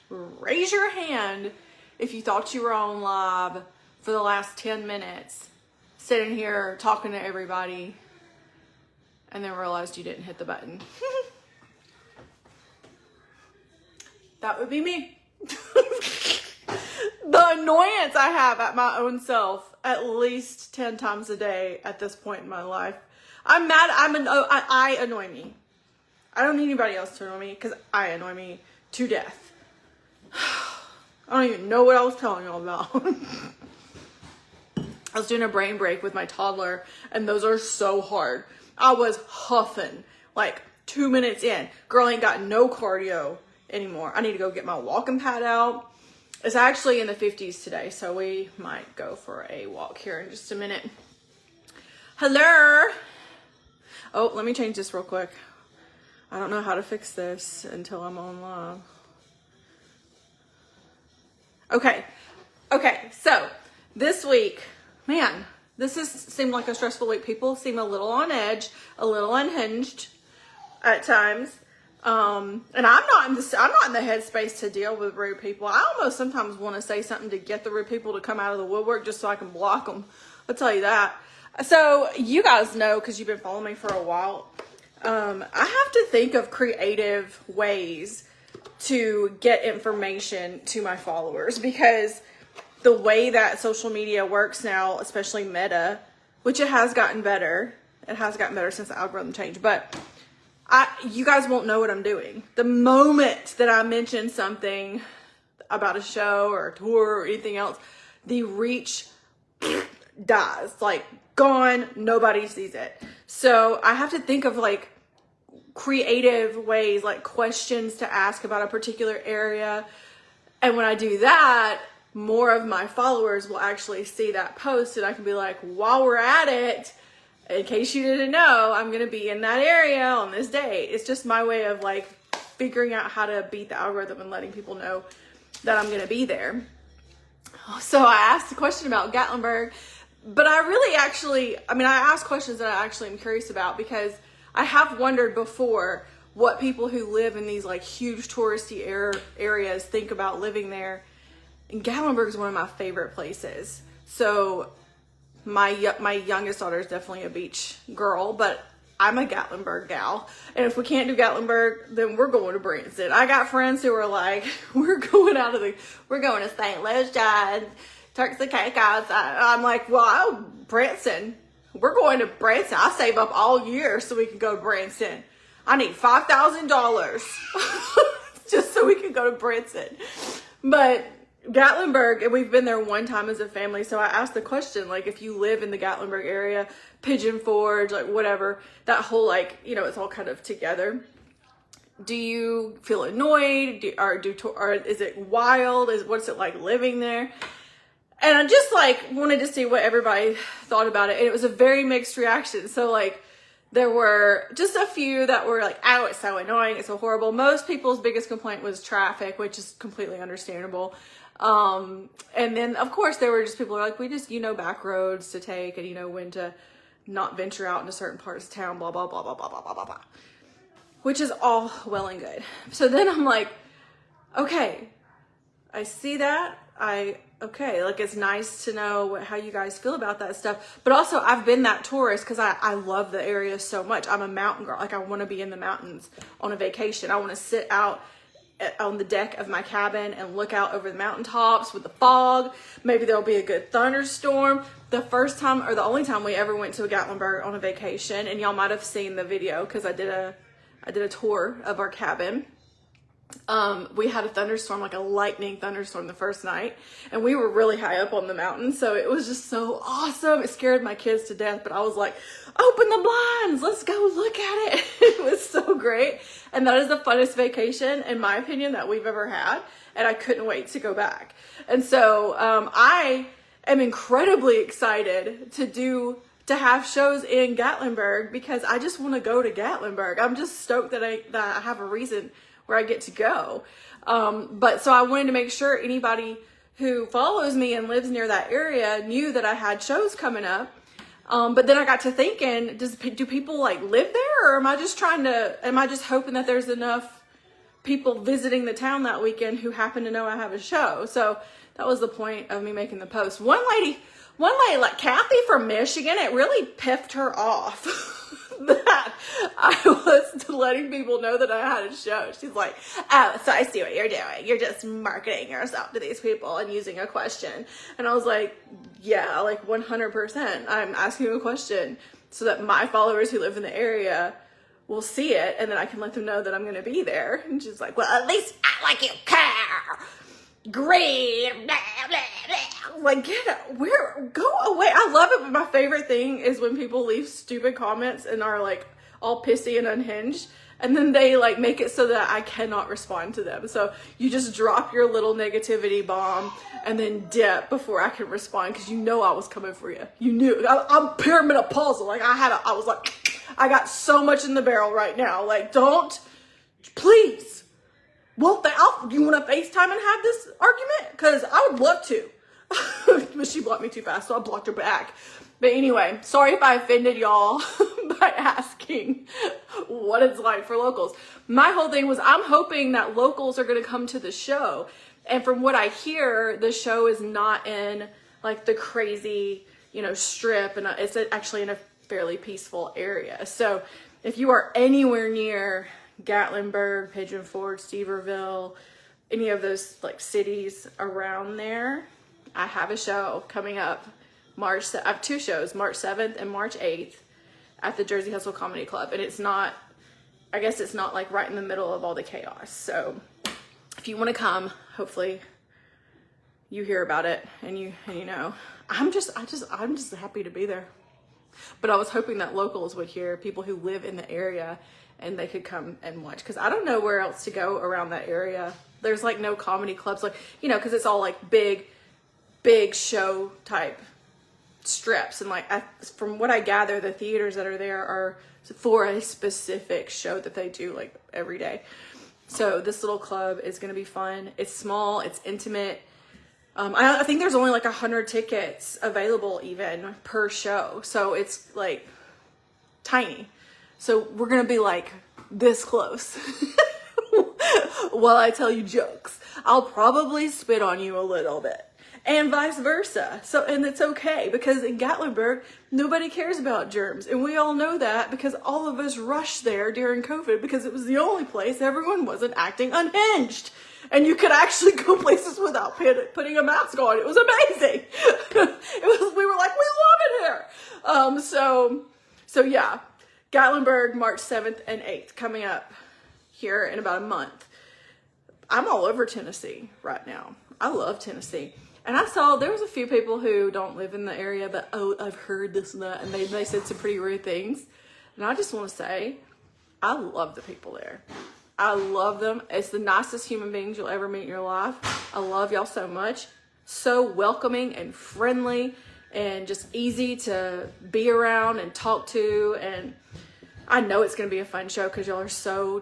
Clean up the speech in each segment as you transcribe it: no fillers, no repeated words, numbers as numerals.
raise your hand if you thought you were on live for the last 10 minutes, sitting here talking to everybody, and then realized you didn't hit the button. That would be me. The annoyance I have at my own self at least 10 times a day at this point in my life. I'm mad. I annoy me. I don't need anybody else to annoy me because I annoy me to death. I don't even know what I was telling y'all about. I was doing a brain break with my toddler, and those are so hard. I was huffing like 2 minutes in. Girl ain't got no cardio anymore. I need to go get my walking pad out. It's actually in the 50s today, so we might go for a walk here in just a minute. Hello. Oh, let me change this real quick. I don't know how to fix this until I'm on live. Okay, so this week, man, this has seemed like a stressful week. People seem a little on edge, a little unhinged at times. And I'm not in the headspace to deal with rude people. I almost sometimes want to say something to get the rude people to come out of the woodwork just so I can block them. I'll tell you that. So you guys know, because you've been following me for a while, I have to think of creative ways to get information to my followers, because the way that social media works now, especially Meta, which it has gotten better. It has gotten better since the algorithm changed, but you guys won't know what I'm doing. The moment that I mention something about a show or a tour or anything else, the reach dies, like gone, nobody sees it. So I have to think of like creative ways, like questions to ask about a particular area. And when I do that, more of my followers will actually see that post, and I can be like, while we're at it, in case you didn't know, I'm going to be in that area on this day. It's just my way of like figuring out how to beat the algorithm and letting people know that I'm going to be there. So I asked a question about Gatlinburg, but I ask questions that I actually am curious about, because I have wondered before what people who live in these like huge touristy areas think about living there. And Gatlinburg is one of my favorite places. So my youngest daughter is definitely a beach girl, but I'm a Gatlinburg gal. And if we can't do Gatlinburg, then we're going to Branson. I got friends who are like, we're going to St. Lucia, Turks and Caicos. I'm like, well, Branson. We're going to Branson. I save up all year so we can go to Branson. I need $5,000 just so we can go to Branson. But Gatlinburg, and we've been there one time as a family, so I asked the question, like, if you live in the Gatlinburg area, Pigeon Forge, like whatever, that whole, like, you know, it's all kind of together. Do you feel annoyed? Or is it wild? What's it like living there? And I just like wanted to see what everybody thought about it. And it was a very mixed reaction. So like there were just a few that were like, oh, it's so annoying, it's so horrible. Most people's biggest complaint was traffic, which is completely understandable. And then of course there were just people who were like, we just, back roads to take, and when to not venture out into certain parts of town, blah, blah, blah, blah, blah, blah, blah, blah, blah. Which is all well and good. So then I'm like, okay, I see that. Okay, like it's nice to know how you guys feel about that stuff. But also I've been that tourist because I love the area so much. I'm a mountain girl. Like I want to be in the mountains on a vacation. I want to sit out on the deck of my cabin and look out over the mountaintops with the fog. Maybe there'll be a good thunderstorm. The first time, or the only time we ever went to a Gatlinburg on a vacation, and y'all might have seen the video because I did a tour of our cabin. We had a thunderstorm, like a lightning thunderstorm the first night, and we were really high up on the mountain, so it was just so awesome. It scared my kids to death, but I was like, open the blinds, let's go look at it. It was so great, and that is the funnest vacation, in my opinion, that we've ever had, and I couldn't wait to go back. And so I am incredibly excited to have shows in Gatlinburg, because I just want to go to Gatlinburg. I'm just stoked that I have a reason where I get to go. But so I wanted to make sure anybody who follows me and lives near that area knew that I had shows coming up. But then I got to thinking, do people like live there, or am I just hoping that there's enough people visiting the town that weekend who happen to know I have a show. So that was the point of me making the post. One lady, like Kathy from Michigan, it really piffed her off that I was letting people know that I had a show. She's like, oh, so I see what you're doing. You're just marketing yourself to these people and using a question. And I was like, yeah, like 100%. I'm asking a question so that my followers who live in the area will see it, and then I can let them know that I'm going to be there. And she's like, well, at least act like you care. Great. Blah, blah, blah. Like, go away. I love it, but my favorite thing is when people leave stupid comments and are like all pissy and unhinged, and then they like make it so that I cannot respond to them. So you just drop your little negativity bomb and then dip before I can respond, because you know I was coming for you. You knew. I'm perimenopausal. Like I was like, I got so much in the barrel right now. Like, don't, please. Well, you want to FaceTime and have this argument? Because I would love to. But she blocked me too fast, so I blocked her back. But anyway, sorry if I offended y'all by asking what it's like for locals. My whole thing was, I'm hoping that locals are going to come to the show. And from what I hear, the show is not in like the crazy, strip. And it's actually in a fairly peaceful area. So if you are anywhere near Gatlinburg, Pigeon Forge, Steverville, any of those like cities around there, I have a show coming up I have two shows, March 7th and March 8th at the Jersey Hustle Comedy Club. And I guess it's not like right in the middle of all the chaos. So if you want to come, hopefully you hear about it and you know, I'm just happy to be there. But I was hoping that locals would hear, people who live in the area, and they could come and watch, because I don't know where else to go around that area. There's like no comedy clubs, like, because it's all like big show type strips. And like, from what I gather, the theaters that are there are for a specific show that they do like every day. So this little club is going to be fun. It's small, it's intimate. I think there's only like 100 tickets available even per show. So it's like tiny. So we're going to be like this close while I tell you jokes. I'll probably spit on you a little bit, and vice versa. So, and it's okay, because in Gatlinburg, nobody cares about germs. And we all know that because all of us rushed there during COVID, because it was the only place everyone wasn't acting unhinged. And you could actually go places without putting a mask on. It was amazing. We were like, we love it here. So yeah, Gatlinburg, March 7th and 8th, coming up here in about a month. I'm all over Tennessee right now. I love Tennessee. And I saw there was a few people who don't live in the area, but, oh, I've heard this and that, and they said some pretty rude things. And I just want to say, I love the people there. I love them. It's the nicest human beings you'll ever meet in your life. I love y'all so much. So welcoming and friendly and just easy to be around and talk to. And I know it's going to be a fun show because y'all are so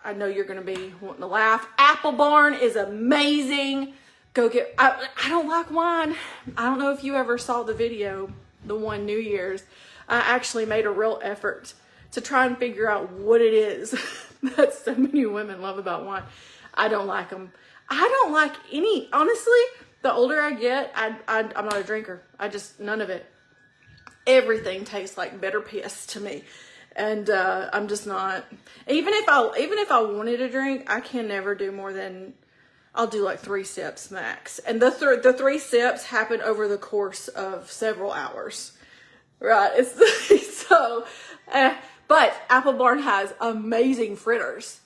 I know you're going to be wanting to laugh. Apple Barn is amazing. Go get, I don't like wine. I don't know if you ever saw the video, the one New Year's. I actually made a real effort to try and figure out what it is that so many women love about wine. I don't like them. I don't like any, honestly, the older I get, I'm not a drinker. None of it. Everything tastes like bitter piss to me. And I'm just not, even if I wanted a drink, I can never do more than, I'll do like 3 sips max. And the 3 sips happen over the course of several hours. Right? But Apple Barn has amazing fritters.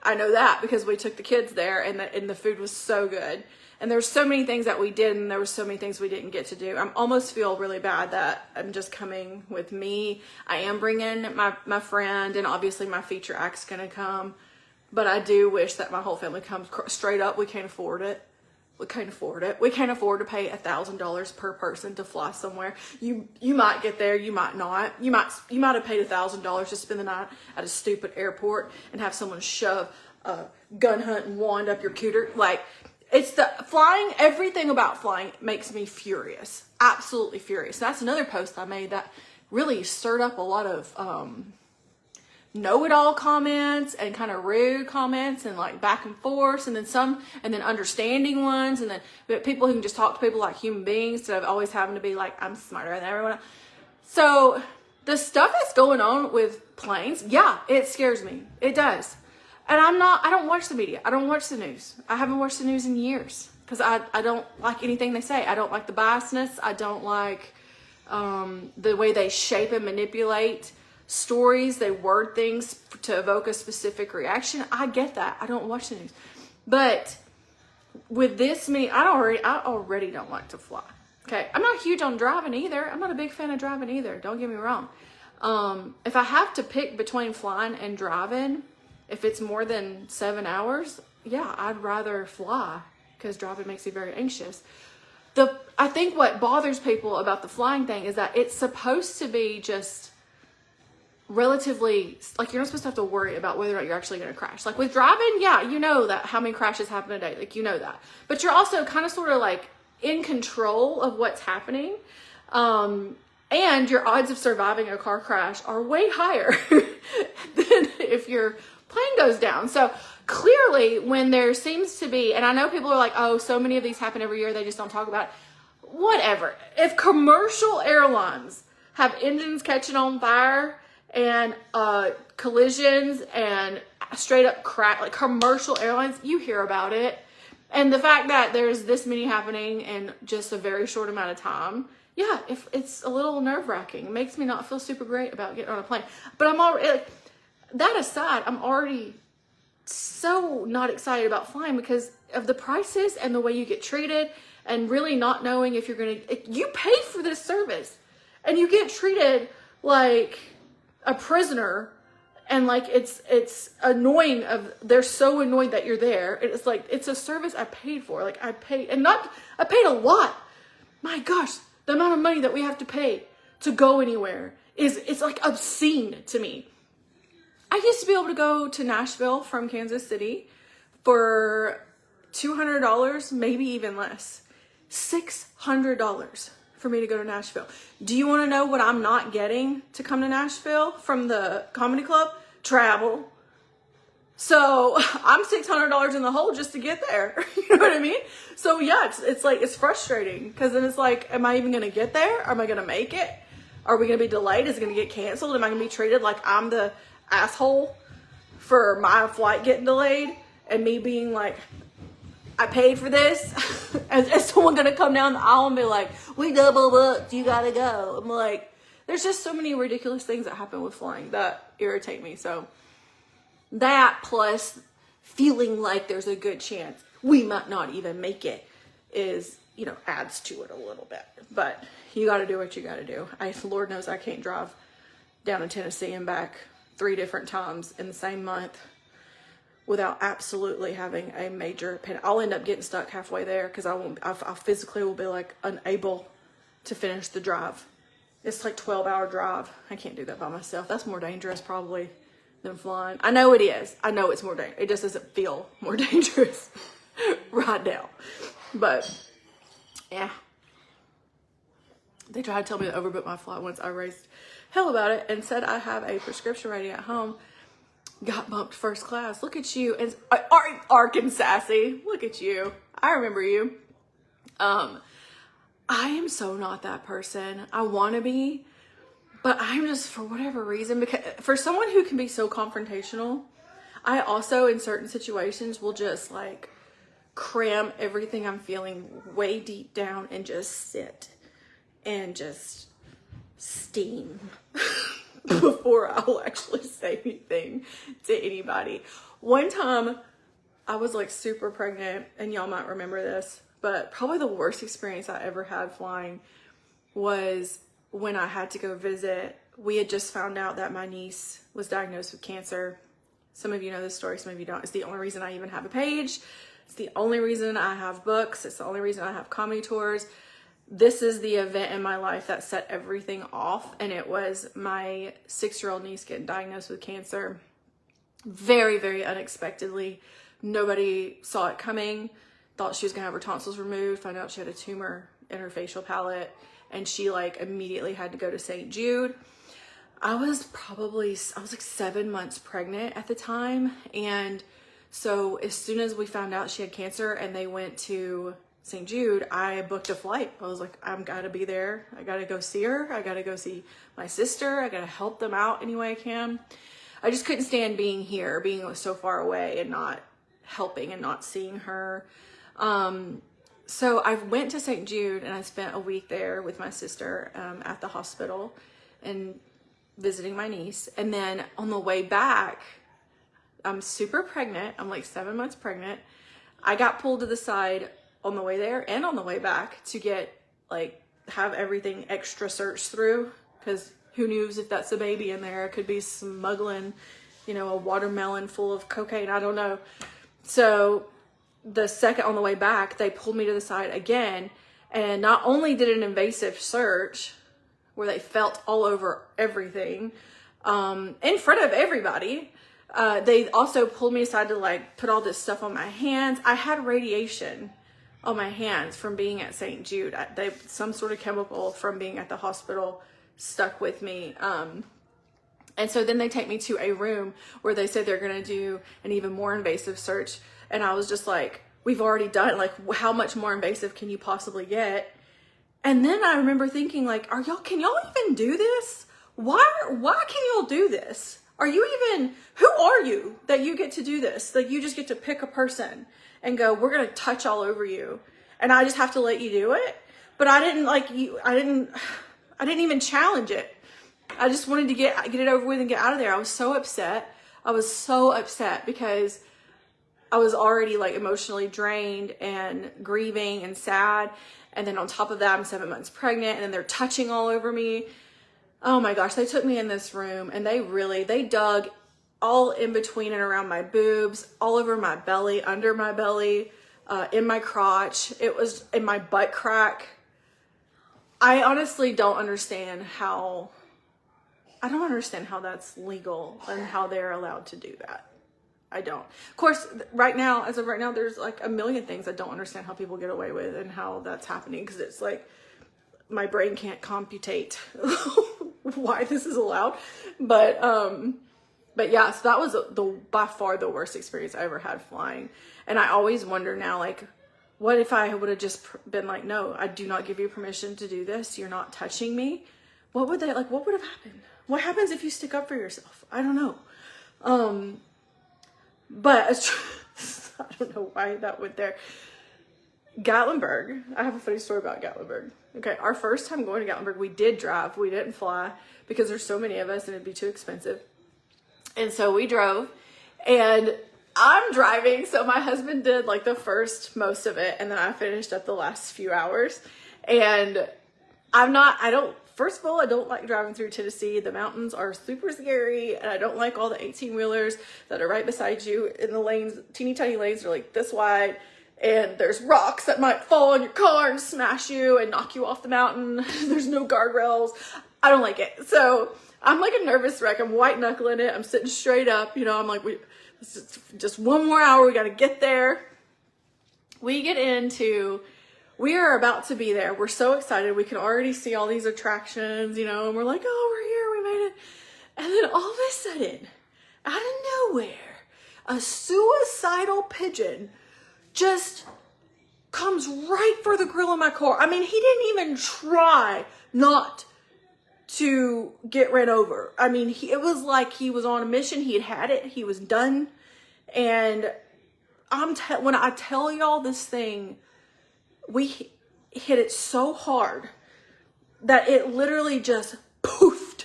I know that because we took the kids there, and the food was so good. And there's so many things that we did, and there were so many things we didn't get to do. I almost feel really bad that I'm just coming with me. I am bringing my friend, and obviously my feature act's gonna come. But I do wish that my whole family comes. Straight up, we can't afford it. We can't afford it. We can't afford to pay $1,000 per person to fly somewhere. You might get there, you might not. You might have paid $1,000 to spend the night at a stupid airport and have someone shove a gun hunting wand up your cooter. Like, it's the flying. Everything about flying makes me furious. Absolutely furious. That's another post I made that really stirred up a lot of know-it-all comments and kind of rude comments and like back and forth, and then understanding ones, and then people who can just talk to people like human beings instead of always having to be like, I'm smarter than everyone else. So the stuff that's going on with planes, yeah, it scares me. It does. And I don't watch the media. I don't watch the news. I haven't watched the news in years because I don't like anything they say. I don't like the biasness. I don't like the way they shape and manipulate stories. They word things to evoke a specific reaction. I get that. I don't watch the news. But with this, I already don't like to fly. Okay. I'm not huge on driving either. I'm not a big fan of driving either. Don't get me wrong. If I have to pick between flying and driving, if it's more than 7 hours, yeah, I'd rather fly because driving makes me very anxious. I think what bothers people about the flying thing is that it's supposed to be just relatively, like, you're not supposed to have to worry about whether or not you're actually going to crash. Like with driving, yeah, you know that how many crashes happen a day. Like, you know that. But you're also kind of sort of like in control of what's happening. And your odds of surviving a car crash are way higher than if your plane goes down. So clearly when there seems to be, and I know people are like, oh, so many of these happen every year, they just don't talk about it. Whatever. If commercial airlines have engines catching on fire and collisions and straight up crash, like commercial airlines, you hear about it. And the fact that there's this many happening in just a very short amount of time, yeah, if it's a little nerve-wracking. It makes me not feel super great about getting on a plane. But I'm already, like, that aside, I'm already so not excited about flying because of the prices and the way you get treated and really not knowing if you're going to, you paid for this service and you get treated like a prisoner, and like it's annoying they're so annoyed that you're there. It's like, it's a service I paid for. Like I paid a lot. My gosh, the amount of money that we have to pay to go anywhere it's like obscene to me. I used to be able to go to Nashville from Kansas City for $200, maybe even less. $600 for me to go to Nashville. Do you want to know what I'm not getting to come to Nashville from the comedy club? Travel. So I'm $600 in the hole just to get there. You know what I mean? So yeah, it's like, it's frustrating because then it's like, am I even going to get there? Am I going to make it? Are we going to be delayed? Is it going to get canceled? Am I going to be treated like I'm the asshole for my flight getting delayed and me being like, I paid for this? Is someone going to come down the aisle and be like, we double booked, you got to go? I'm like, there's just so many ridiculous things that happen with flying that irritate me. So that plus feeling like there's a good chance we might not even make it is, you know, adds to it a little bit. But you got to do what you got to do. Lord knows I can't drive down to Tennessee and back 3 different times in the same month without absolutely having a major pain. I'll end up getting stuck halfway there because I physically will be like unable to finish the drive. It's like 12-hour drive. I can't do that by myself. That's more dangerous probably than flying. I know it is. I know it's more dangerous. It just doesn't feel more dangerous right now. But yeah. They tried to tell me to overbook my flight once. I raised hell about it and said I have a prescription ready at home. Got bumped first class. Look at you. And Arkansas-y. Look at you. I remember you. I am so not that person. I want to be, but I'm just, for whatever reason, because for someone who can be so confrontational, I also in certain situations will just like cram everything I'm feeling way deep down and just sit and just steam before I'll actually say anything to anybody. One time I was like super pregnant, and y'all might remember this, but probably the worst experience I ever had flying was when I had to go visit. We had just found out that my niece was diagnosed with cancer. Some of you know this story, some of you don't. It's the only reason I even have a page. It's the only reason I have books. It's the only reason I have comedy tours. This is the event in my life that set everything off, and it was my 6-year-old niece getting diagnosed with cancer very, very unexpectedly. Nobody saw it coming. Thought she was gonna have her tonsils removed, found out she had a tumor in her facial palate, and she like immediately had to go to St. Jude. I was like 7 months pregnant at the time. And so as soon as we found out she had cancer and they went to St. Jude, I booked a flight. I was like, I've got to be there. I got to go see her. I got to go see my sister. I got to help them out any way I can. I just couldn't stand being here, being so far away and not helping and not seeing her. So I went to St. Jude and I spent a week there with my sister at the hospital and visiting my niece. And then on the way back, I'm super pregnant. I'm like 7 months pregnant. I got pulled to the side on the way there and on the way back to get have everything extra searched through, because who knows if that's a baby in there. It could be smuggling, a watermelon full of cocaine. I don't know. So the second on the way back, they pulled me to the side again. And not only did an invasive search where they felt all over everything in front of everybody, they also pulled me aside to put all this stuff on my hands. I had radiation on my hands from being at St. Jude. Some sort of chemical from being at the hospital stuck with me. And so then they take me to a room where they said they're going to do an even more invasive search. And I was just like, we've already done, how much more invasive can you possibly get? And then I remember thinking can y'all even do this? Why can y'all do this? Who are you that you get to do this? You just get to pick a person and go, we're going to touch all over you. And I just have to let you do it. But I didn't even challenge it. I just wanted to get it over with and get out of there. I was so upset. Because I was already emotionally drained and grieving and sad. And then on top of that, I'm 7 months pregnant and then they're touching all over me. Oh my gosh, they took me in this room and they dug all in between and around my boobs, all over my belly, under my belly, in my crotch. It was in my butt crack. I honestly don't understand how that's legal and how they're allowed to do that. I don't. Of course, as of right now, there's a million things I don't understand how people get away with and how that's happening, because it's my brain can't computate why this is allowed. But yeah, so that was by far the worst experience I ever had flying. And I always wonder now, what if I would have just been no, I do not give you permission to do this. You're not touching me. What would have happened? What happens if you stick up for yourself? I don't know. But I don't know why that went there. Gatlinburg. I have a funny story about Gatlinburg. Okay, our first time going to Gatlinburg, we did drive. We didn't fly because there's so many of us and it'd be too expensive. And so we drove, and I'm driving. So my husband did most of it, and then I finished up the last few hours. And first of all, I don't like driving through Tennessee. The mountains are super scary, and I don't like all the 18-wheelers that are right beside you in the lanes. Teeny tiny lanes are this wide, and there's rocks that might fall on your car and smash you and knock you off the mountain. There's no guardrails. I don't like it. So I'm a nervous wreck. I'm white knuckling it. I'm sitting straight up. I'm just one more hour. We got to get there. We are about to be there. We're so excited. We can already see all these attractions, and we're like, oh, we're here. We made it. And then all of a sudden, out of nowhere, a suicidal pigeon just comes right for the grill of my car. I mean, he didn't even try not to get ran over. I mean, it was like he was on a mission. He had it. He was done. And when I tell y'all this thing, we hit it so hard that it literally just poofed.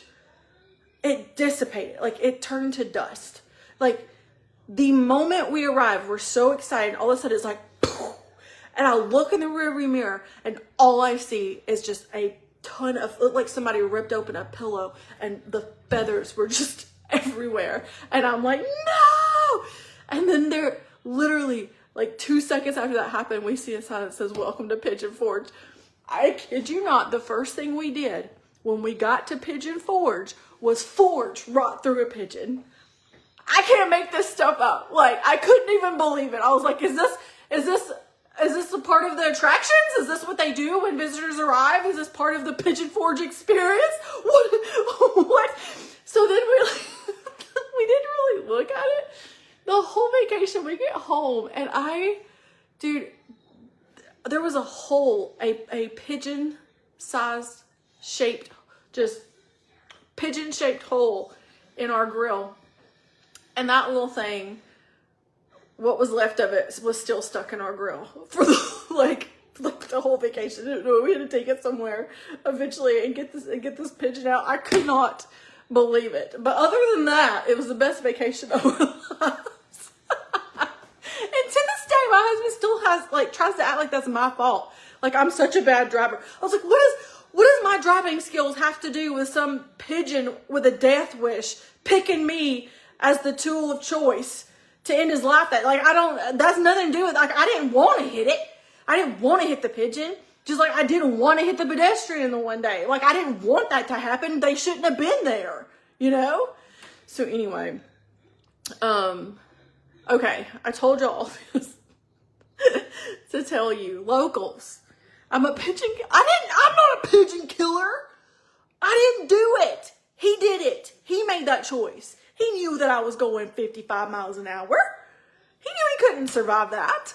It dissipated. It turned to dust. The moment we arrived, we're so excited. All of a sudden it's poof. And I look in the rearview mirror and all I see is just a ton of, looked like somebody ripped open a pillow and the feathers were just everywhere. And I'm like, no! And then they're literally 2 seconds after that happened, we see a sign that says, welcome to Pigeon Forge. I kid you not, the first thing we did when we got to Pigeon Forge was forge right through a pigeon. I can't make this stuff up. I couldn't even believe it. I was like, is this a part of the attractions? Is this what they do when visitors arrive? Is this part of the Pigeon Forge experience? What? So then we didn't really look at it. The whole vacation, we get home, and dude, there was a hole, a pigeon-sized shaped, just pigeon-shaped hole in our grill. And that little thing, what was left of it was still stuck in our grill for like the whole vacation. We had to take it somewhere eventually and get this pigeon out. I could not believe it. But other than that, it was the best vacation of our lives. And to this day, my husband still tries to act like that's my fault. Like I'm such a bad driver. I was like, what does my driving skills have to do with some pigeon with a death wish picking me as the tool of choice to end his life? That's nothing to do with, I didn't want to hit it. I didn't want to hit the pigeon. Just like I didn't want to hit the pedestrian the one day. Like I didn't want that to happen. They shouldn't have been there, you know? So anyway, okay, I told y'all this to tell you, locals, I'm not a pigeon killer. I didn't do it. He did it. He made that choice. He knew that I was going 55 miles an hour. He knew he couldn't survive that.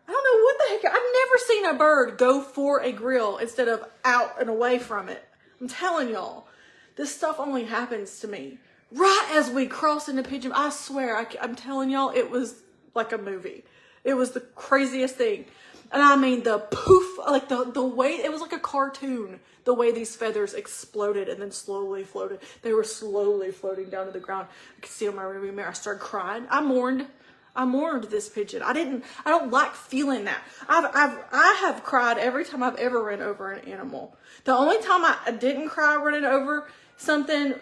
I don't know what the heck. I've never seen a bird go for a grill instead of out and away from it. I'm telling y'all, this stuff only happens to me. Right as we cross into Pigeon, I swear, I'm telling y'all, it was like a movie. It was the craziest thing. And I mean, the poof, like the way, it was like a cartoon, the way these feathers exploded and then slowly floated. They were slowly floating down to the ground. I could see it on my rearview mirror. I started crying. I mourned this pigeon. I don't like feeling that. I have cried every time I've ever run over an animal. The only time I didn't cry running over something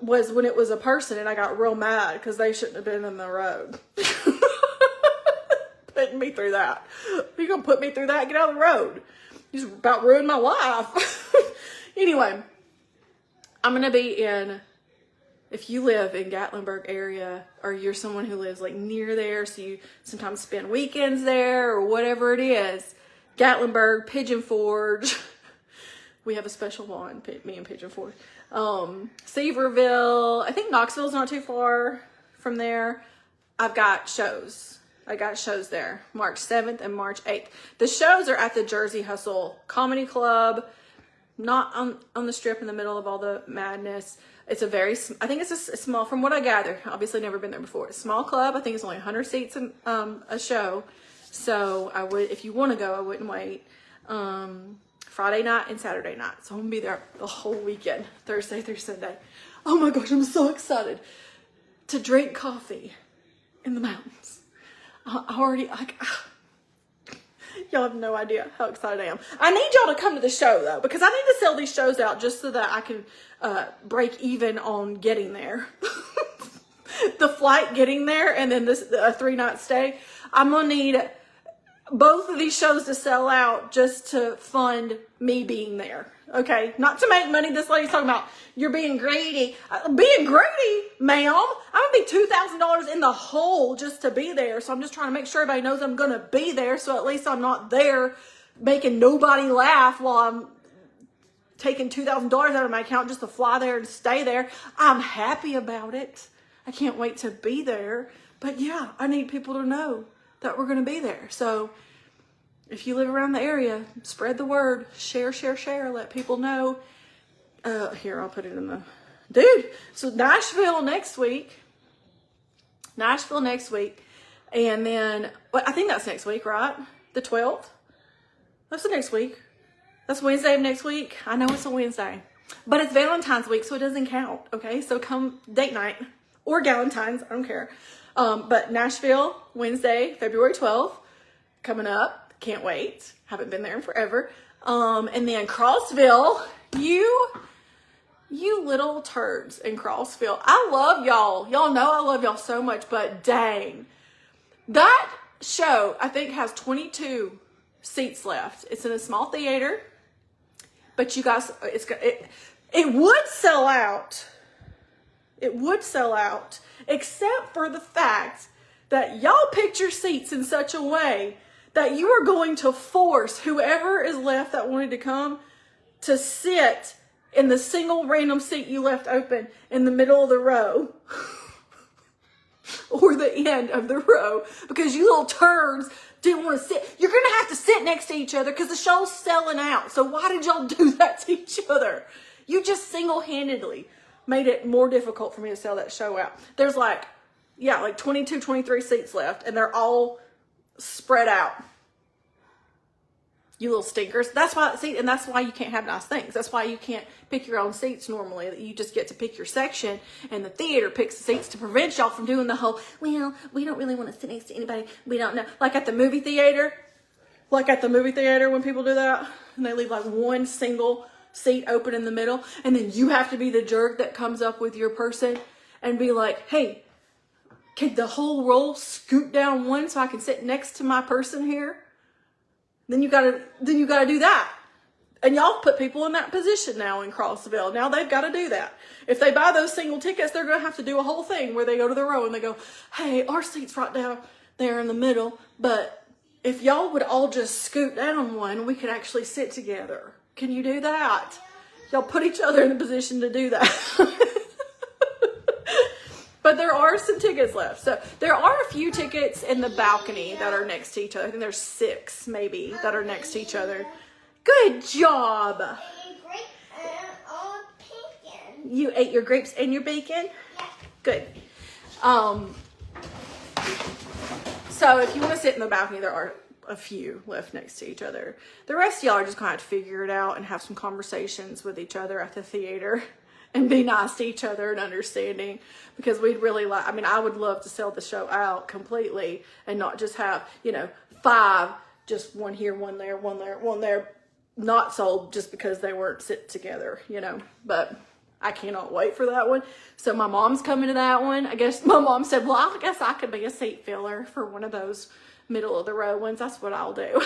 was when it was a person and I got real mad because they shouldn't have been in the road. Putting me through that. You're going to put me through that? Get out of the road. You just about ruined my life. Anyway, I'm going to be if you live in Gatlinburg area or you're someone who lives like near there, so you sometimes spend weekends there or whatever it is, Gatlinburg, Pigeon Forge, we have a special bond, me and Pigeon Forge. Seaverville, I think Knoxville's not too far from there. I got shows there, March 7th and March 8th. The shows are at the Jersey Hustle Comedy Club, not on the strip in the middle of all the madness. It's I think it's a small, from what I gather, obviously never been there before. It's a small club. I think it's only 100 seats in a show. So if you want to go, I wouldn't wait. Friday night and Saturday night. So I'm going to be there the whole weekend, Thursday through Sunday. Oh my gosh, I'm so excited to drink coffee in the mountains. Y'all have no idea how excited I am. I need y'all to come to the show though, because I need to sell these shows out just so that I can break even on getting there. The flight getting there and then a 3-night stay. I'm going to need both of these shows to sell out just to fund me being there. Okay? Not to make money. This lady's talking about you're being greedy. Being greedy, ma'am? I'm going to be $2,000 in the hole just to be there. So I'm just trying to make sure everybody knows I'm going to be there. So at least I'm not there making nobody laugh while I'm taking $2,000 out of my account just to fly there and stay there. I'm happy about it. I can't wait to be there. But yeah, I need people to know that we're going to be there. So if you live around the area, spread the word, share, let people know. Here, I'll put it in the, so Nashville next week, and then, I think that's next week, right? The 12th? That's the next week. That's Wednesday of next week. I know it's a Wednesday, but it's Valentine's week, so it doesn't count, okay? So come date night, or Galentine's, I don't care. But Nashville, Wednesday, February 12th, coming up. Can't wait. Haven't been there in forever. And then Crossville, you little turds in Crossville. I love y'all. Y'all know I love y'all so much, but dang. That show, I think, has 22 seats left. It's in a small theater, but you guys, it would sell out. It would sell out, except for the fact that y'all picked your seats in such a way that you are going to force whoever is left that wanted to come to sit in the single random seat you left open in the middle of the row or the end of the row because you little turds didn't want to sit. You're going to have to sit next to each other because the show's selling out. So why did y'all do that to each other? You just single-handedly made it more difficult for me to sell that show out. There's like 22, 23 seats left, and they're all spread out. You little stinkers. That's why you can't have nice things. That's why you can't pick your own seats normally. You just get to pick your section, and the theater picks the seats to prevent y'all from doing the whole, well, we don't really want to sit next to anybody we don't know. Like at the movie theater when people do that, and they leave like one single seat open in the middle, and then you have to be the jerk that comes up with your person and be like, hey, can the whole row scoot down one so I can sit next to my person here? Then you gotta do that. And y'all put people in that position now in Crossville. Now they've got to do that. If they buy those single tickets, they're going to have to do a whole thing where they go to the row and they go, hey, our seat's right down there in the middle. But if y'all would all just scoot down one, we could actually sit together. Can you do that? Y'all put each other in a position to do that. But there are some tickets left. So there are a few tickets in the balcony that are next to each other. I think there's 6 maybe that are next to each other. Good job. You ate your grapes and your bacon? Yeah. Good. So if you want to sit in the balcony, there are a few left next to each other. The rest of y'all are just going to have to figure it out and have some conversations with each other at the theater. And be nice to each other and understanding, because we'd really I would love to sell the show out completely and not just have, 5, just one here, one there, one there, one there, not sold just because they weren't sit together, but I cannot wait for that one. So my mom's coming to that one. I guess my mom said, well, I guess I could be a seat filler for one of those middle of the row ones. That's what I'll do.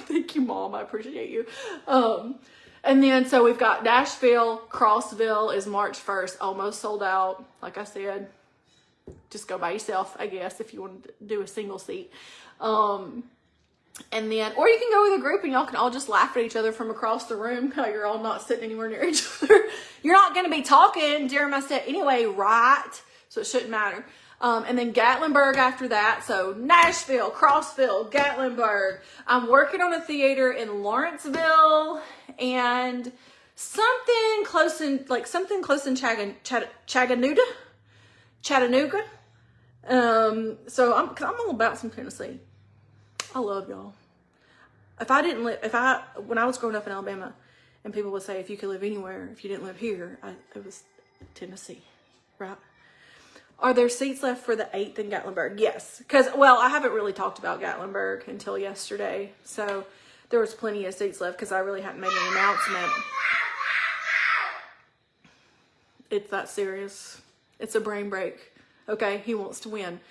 Thank you, Mom. I appreciate you. And then, so we've got Nashville. Crossville is March 1st, almost sold out. Like I said, just go by yourself, I guess, if you want to do a single seat. And then, or you can go with a group and y'all can all just laugh at each other from across the room how you're all not sitting anywhere near each other. You're not going to be talking during my set anyway, right? So it shouldn't matter. And then Gatlinburg after that. So Nashville, Crossville, Gatlinburg. I'm working on a theater in Lawrenceville and something close in Chattanooga. So I'm all about some Tennessee. I love y'all. When I was growing up in Alabama, and people would say, if you could live anywhere, if you didn't live here, it was Tennessee, right? Are there seats left for the 8th in Gatlinburg? Yes. Because, I haven't really talked about Gatlinburg until yesterday. So there was plenty of seats left because I really hadn't made an announcement. It's that serious. It's a brain break. Okay? He wants to win.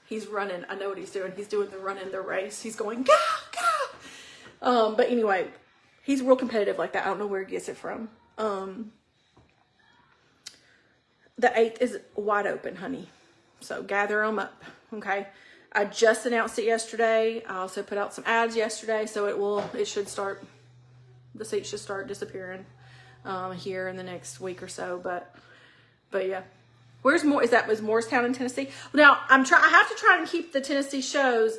He's running. I know what he's doing. He's doing the run in the race. He's going, go, go. But anyway, he's real competitive like that. I don't know where he gets it from. The 8th is wide open, honey. So gather them up, okay? I just announced it yesterday. I also put out some ads yesterday, so the seats should start disappearing here in the next week or so. But yeah. Where's more? Is Morristown in Tennessee? Now I have to try and keep the Tennessee shows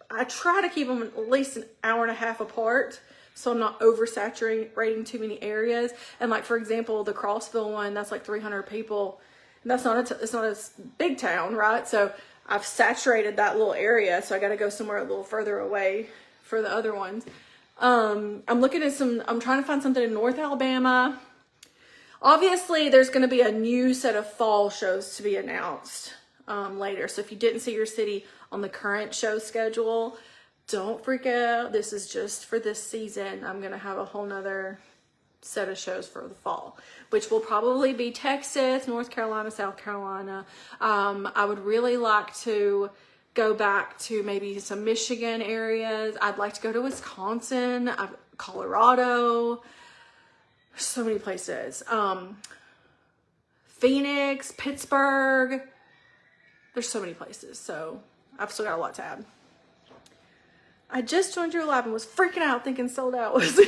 I try to keep them at least an hour and a half apart, so I'm not oversaturating too many areas. And like, for example, the Crossville one, that's like 300 people. And it's not a big town, right? So I've saturated that little area. So I got to go somewhere a little further away for the other ones. I'm trying to find something in North Alabama. Obviously, there's going to be a new set of fall shows to be announced later. So if you didn't see your city on the current show schedule, don't freak out. This is just for this season. I'm going to have a whole nother set of shows for the fall, which will probably be Texas, North Carolina, South Carolina. I would really like to go back to maybe some Michigan areas. I'd like to go to Wisconsin, Colorado, so many places. Phoenix, Pittsburgh. There's so many places. So I've still got a lot to add. I just joined your live and was freaking out thinking sold out was the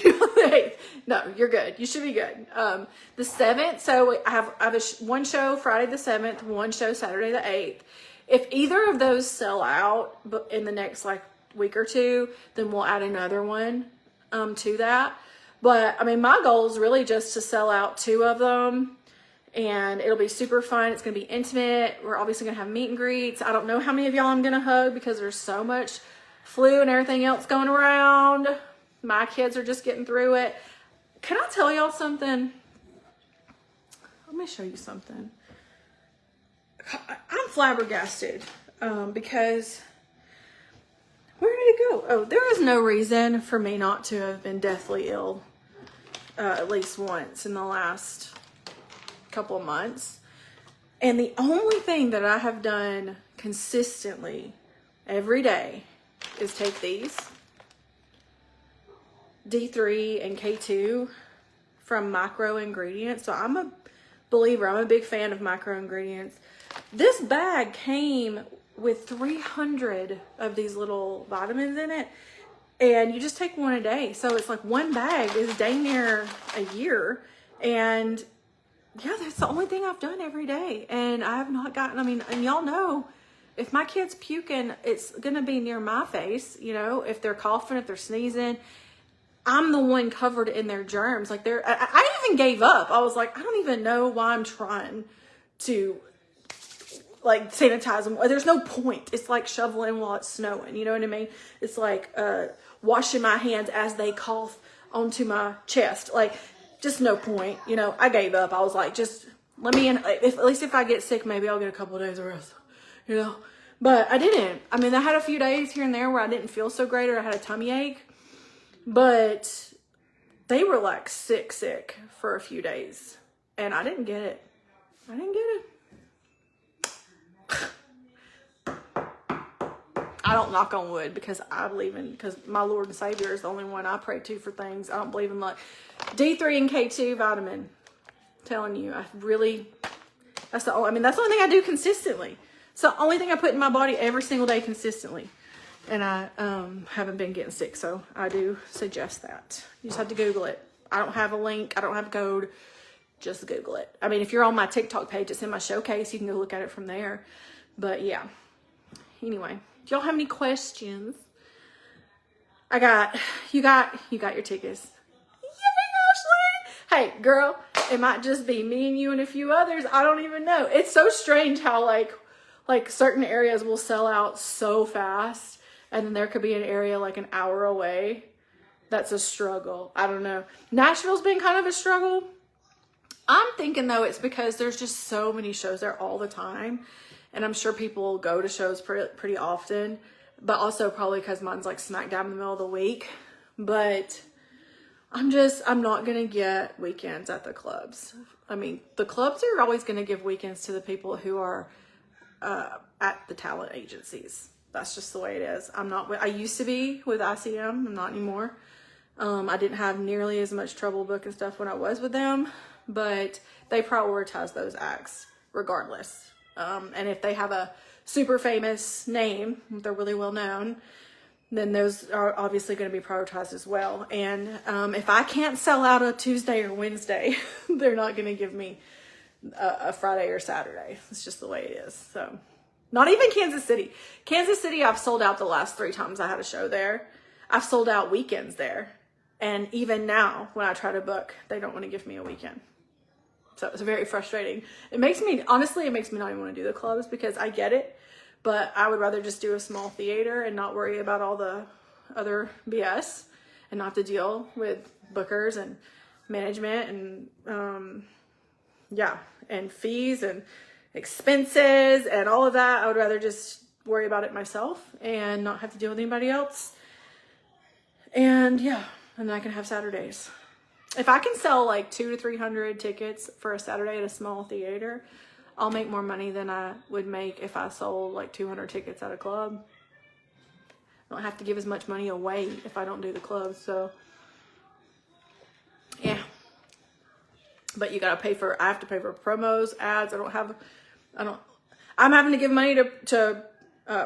the 8th. No, you're good. You should be good. The 7th, so I have one show Friday the 7th, one show Saturday the 8th. If either of those sell out in the next like week or two, then we'll add another one to that. But I mean, my goal is really just to sell out 2 of them, and it'll be super fun. It's going to be intimate. We're obviously going to have meet and greets. I don't know how many of y'all I'm going to hug because there's so much flu and everything else going around. My kids are just getting through it. Can I tell y'all something? Let me show you something. I'm flabbergasted because where did it go? Oh, there is no reason for me not to have been deathly ill at least once in the last couple of months. And the only thing that I have done consistently every day is take these D3 and K2 from Micro Ingredients. So I'm a believer. I'm a big fan of Micro Ingredients. This bag came with 300 of these little vitamins in it, and you just take one a day. So it's like one bag is dang near a year. And yeah, that's the only thing I've done every day. And I have not gotten, I mean, and y'all know, if my kid's puking, it's going to be near my face. You know, if they're coughing, if they're sneezing, I'm the one covered in their germs. Like I even gave up. I was like, I don't even know why I'm trying to like sanitize them. There's no point. It's like shoveling while it's snowing. You know what I mean? It's like washing my hands as they cough onto my chest. Like, just no point. You know, I gave up. I was like, just let me in. At least if I get sick, maybe I'll get a couple of days of rest. You know, but I didn't. I mean, I had a few days here and there where I didn't feel so great or I had a tummy ache, but they were like sick for a few days, and I didn't get it. I didn't get it. I don't knock on wood because I believe in, because my Lord and Savior is the only one I pray to for things. I don't believe in like D3 and K2 vitamin. I'm telling you, that's the only thing I do consistently. It's the only thing I put in my body every single day consistently. And I haven't been getting sick, so I do suggest that. You just have to Google it. I don't have a link. I don't have a code. Just Google it. I mean, if you're on my TikTok page, it's in my showcase. You can go look at it from there. But yeah. Anyway, do y'all have any questions? You got your tickets. Yay, Ashley! Hey, girl, it might just be me and you and a few others. I don't even know. It's so strange how like certain areas will sell out so fast, and then there could be an area like an hour away. That's a struggle. I don't know. Nashville's been kind of a struggle. I'm thinking though it's because there's just so many shows there all the time, and I'm sure people go to shows pretty often, but also probably because mine's like smack dab in the middle of the week. But I'm not gonna get weekends at the clubs. I mean, the clubs are always gonna give weekends to the people who are at the talent agencies. That's just the way it is. I used to be with ICM. I'm not anymore. I didn't have nearly as much trouble booking stuff when I was with them, but they prioritize those acts regardless. And if they have a super famous name, they're really well known, then those are obviously going to be prioritized as well. And if I can't sell out a Tuesday or Wednesday, they're not going to give me a Friday or Saturday. It's just the way it is. So not even Kansas City. Kansas City, I've sold out the last 3 times I had a show there. I've sold out weekends there. And even now, when I try to book, they don't want to give me a weekend. So it's very frustrating. Honestly, it makes me not even want to do the clubs because I get it, but I would rather just do a small theater and not worry about all the other BS and not have to deal with bookers and management and, and fees and expenses and all of that. I would rather just worry about it myself and not have to deal with anybody else. And yeah, and then I can have Saturdays. If I can sell like 200 to 300 tickets for a Saturday at a small theater, I'll make more money than I would make if I sold like 200 tickets at a club. I don't have to give as much money away if I don't do the clubs. So yeah, but I have to pay for promos, ads. I'm having to give money to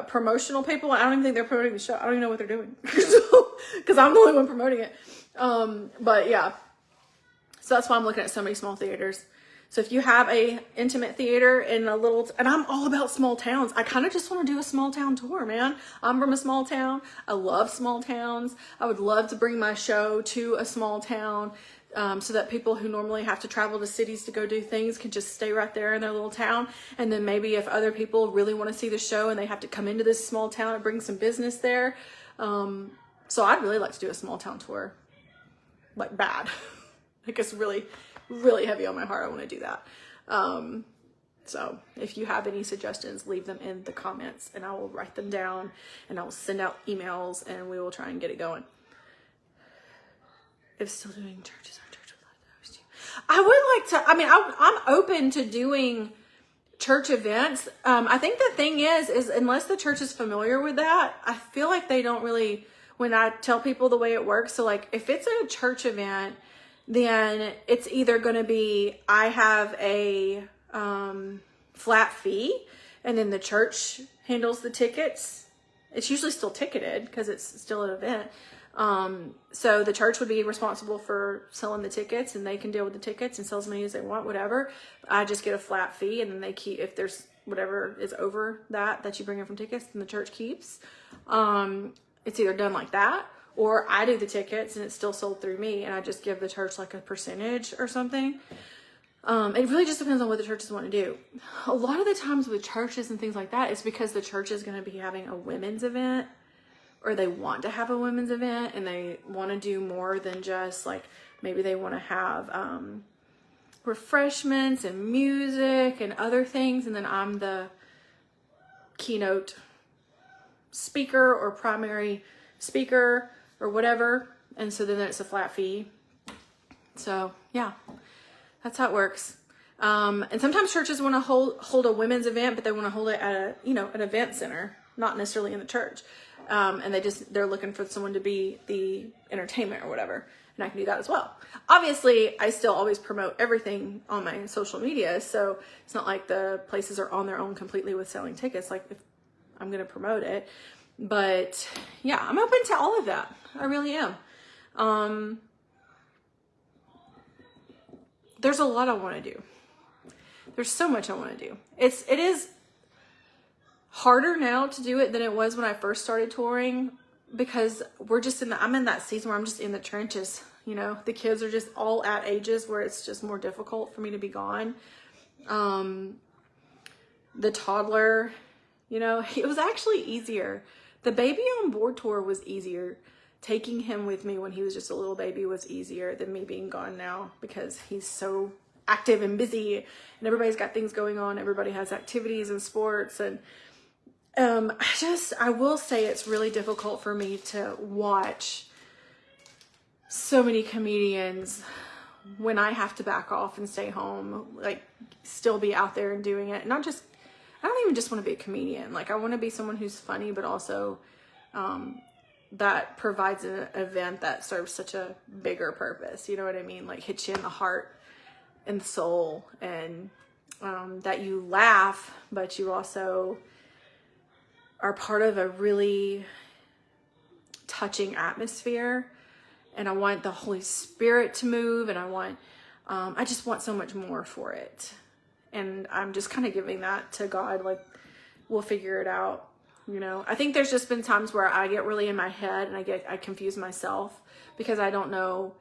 promotional people. I don't even think they're promoting the show. I don't even know what they're doing because I'm the only one promoting it. But yeah, so that's why I'm looking at so many small theaters. So if you have a intimate theater in a little, and I'm all about small towns. I kind of just want to do a small town tour, man. I'm from a small town. I love small towns. I would love to bring my show to a small town, so that people who normally have to travel to cities to go do things can just stay right there in their little town. And then maybe if other people really want to see the show and they have to come into this small town and bring some business there. So I'd really like to do a small town tour, like bad. Like it's really, really heavy on my heart. I want to do that. So if you have any suggestions, leave them in the comments and I will write them down and I will send out emails and we will try and get it going. If still doing churches, our church would like to host you. I would like to, I mean, I'm open to doing church events. I think the thing is unless the church is familiar with that, I feel like they don't really, when I tell people the way it works. So like if it's a church event, then it's either going to be, I have a flat fee and then the church handles the tickets. It's usually still ticketed because it's still an event. So the church would be responsible for selling the tickets and they can deal with the tickets and sell as many as they want, whatever. I just get a flat fee and then they keep, if there's whatever is over that you bring in from tickets, then the church keeps. It's either done like that or I do the tickets and it's still sold through me and I just give the church like a percentage or something. It really just depends on what the churches want to do. A lot of the times with churches and things like that, it's because the church is going to be having a women's event or they want to have a women's event and they want to do more than just like, maybe they want to have refreshments and music and other things. And then I'm the keynote speaker or primary speaker or whatever. And so then it's a flat fee. So yeah, that's how it works. And sometimes churches want to hold a women's event, but they want to hold it at an event center, not necessarily in the church. And they're looking for someone to be the entertainment or whatever. And I can do that as well. Obviously, I still always promote everything on my social media. So it's not like the places are on their own completely with selling tickets. Like if I'm going to promote it, but yeah, I'm open to all of that. I really am. There's a lot I want to do. There's so much I want to do. It is harder now to do it than it was when I first started touring because I'm in that season where I'm just in the trenches. The kids are just all at ages where it's just more difficult for me to be gone. The toddler, it was actually easier. The baby on board tour was easier. Taking him with me when he was just a little baby was easier than me being gone now because he's so active and busy and everybody's got things going on. Everybody has activities and sports. And I will say it's really difficult for me to watch so many comedians when I have to back off and stay home, like still be out there and doing it. I don't even just want to be a comedian. Like I want to be someone who's funny, but also, that provides an event that serves such a bigger purpose. You know what I mean? Like hits you in the heart and the soul and, that you laugh, but you also are part of a really touching atmosphere. And I want the Holy Spirit to move and I just want so much more for it. And I'm just kind of giving that to God. Like we'll figure it out. I think there's just been times where I get really in my head and I confuse myself because I don't know